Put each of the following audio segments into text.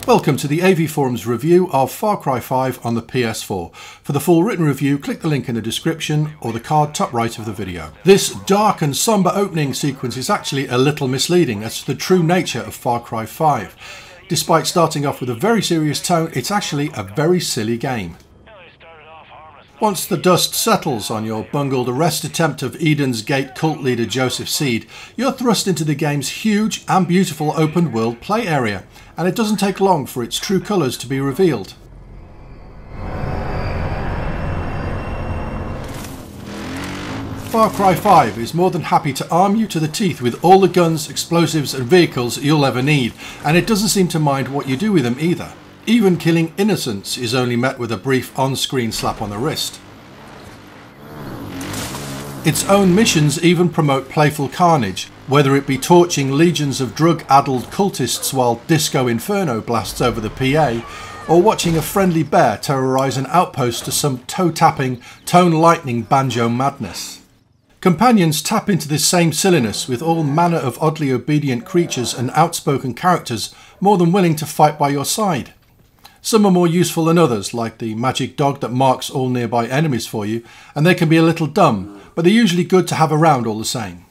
Welcome to the AV Forums review of Far Cry 5 on the PS4. For the full written review, click the link in the description or the card top right of the video. This dark and somber opening sequence is actually a little misleading as to the true nature of Far Cry 5. Despite starting off with a very serious tone, it's actually a very silly game. Once the dust settles on your bungled arrest attempt of Eden's Gate cult leader Joseph Seed, you're thrust into the game's huge and beautiful open world play area, and it doesn't take long for its true colours to be revealed. Far Cry 5 is more than happy to arm you to the teeth with all the guns, explosives and vehicles you'll ever need, and it doesn't seem to mind what you do with them either. Even killing innocents is only met with a brief on-screen slap on the wrist. Its own missions even promote playful carnage, whether it be torching legions of drug-addled cultists while Disco Inferno blasts over the PA, or watching a friendly bear terrorise an outpost to some toe-tapping, tone-lightening banjo madness. Companions tap into this same silliness with all manner of oddly obedient creatures and outspoken characters more than willing to fight by your side. Some are more useful than others, like the magic dog that marks all nearby enemies for you, and they can be a little dumb, but they're usually good to have around all the same.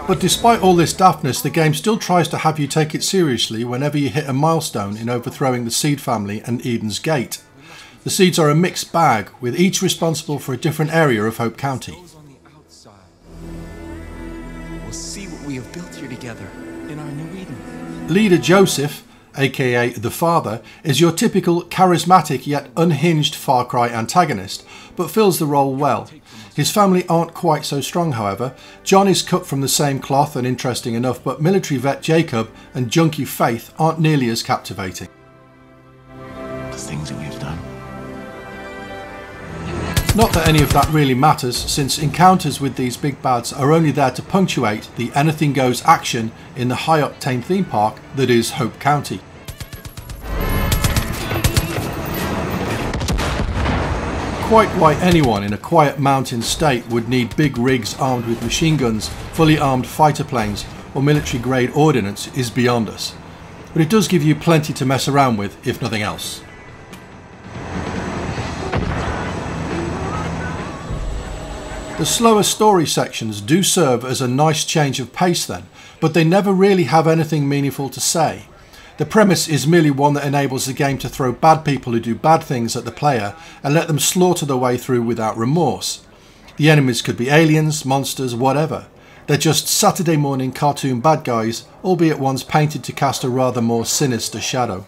But despite all this daftness, the game still tries to have you take it seriously whenever you hit a milestone in overthrowing the Seed family and Eden's Gate. The Seeds are a mixed bag, with each responsible for a different area of Hope County. We'll see what we have built here together in our new Eden. Leader Joseph, aka the Father, is your typical charismatic yet unhinged Far Cry antagonist, but fills the role well. His family aren't quite so strong, however. John is cut from the same cloth and interesting enough, but military vet Jacob and junkie Faith aren't nearly as captivating. The things that we've done. Not that any of that really matters, since encounters with these big bads are only there to punctuate the anything goes action in the high-octane theme park that is Hope County. Quite why anyone in a quiet mountain state would need big rigs armed with machine guns, fully armed fighter planes or military-grade ordnance is beyond us. But it does give you plenty to mess around with, if nothing else. The slower story sections do serve as a nice change of pace then, but they never really have anything meaningful to say. The premise is merely one that enables the game to throw bad people who do bad things at the player and let them slaughter their way through without remorse. The enemies could be aliens, monsters, whatever. They're just Saturday morning cartoon bad guys, albeit ones painted to cast a rather more sinister shadow.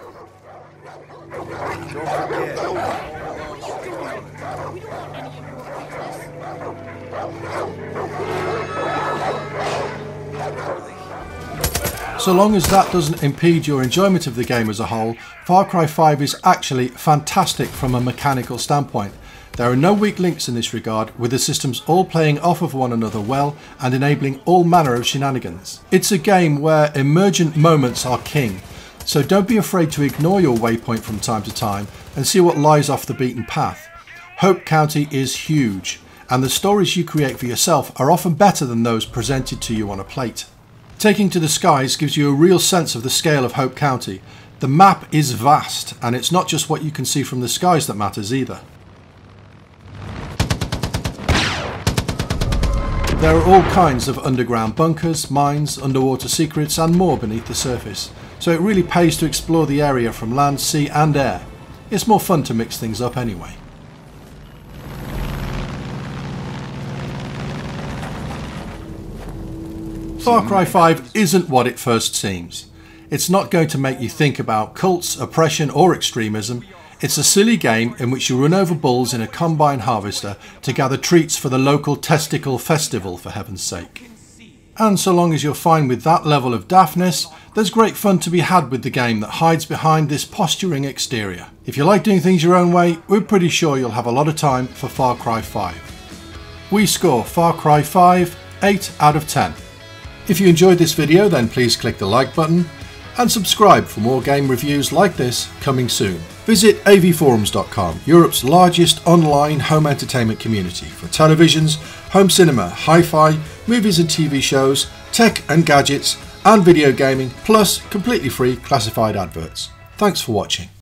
So long as that doesn't impede your enjoyment of the game as a whole, Far Cry 5 is actually fantastic from a mechanical standpoint. There are no weak links in this regard, with the systems all playing off of one another well and enabling all manner of shenanigans. It's a game where emergent moments are king, so don't be afraid to ignore your waypoint from time to time and see what lies off the beaten path. Hope County is huge, and the stories you create for yourself are often better than those presented to you on a plate. Taking to the skies gives you a real sense of the scale of Hope County. The map is vast, and it's not just what you can see from the skies that matters either. There are all kinds of underground bunkers, mines, underwater secrets and more beneath the surface, so it really pays to explore the area from land, sea and air. It's more fun to mix things up anyway. Far Cry 5 isn't what it first seems. It's not going to make you think about cults, oppression or extremism. It's a silly game in which you run over bulls in a combine harvester to gather treats for the local testicle festival, for heaven's sake. And so long as you're fine with that level of daftness, there's great fun to be had with the game that hides behind this posturing exterior. If you like doing things your own way, we're pretty sure you'll have a lot of time for Far Cry 5. We score Far Cry 5 8 out of 10. If you enjoyed this video, then please click the like button and subscribe for more game reviews like this coming soon. Visit avforums.com, Europe's largest online home entertainment community for televisions, home cinema, hi-fi, movies and TV shows, tech and gadgets and video gaming, plus completely free classified adverts. Thanks for watching.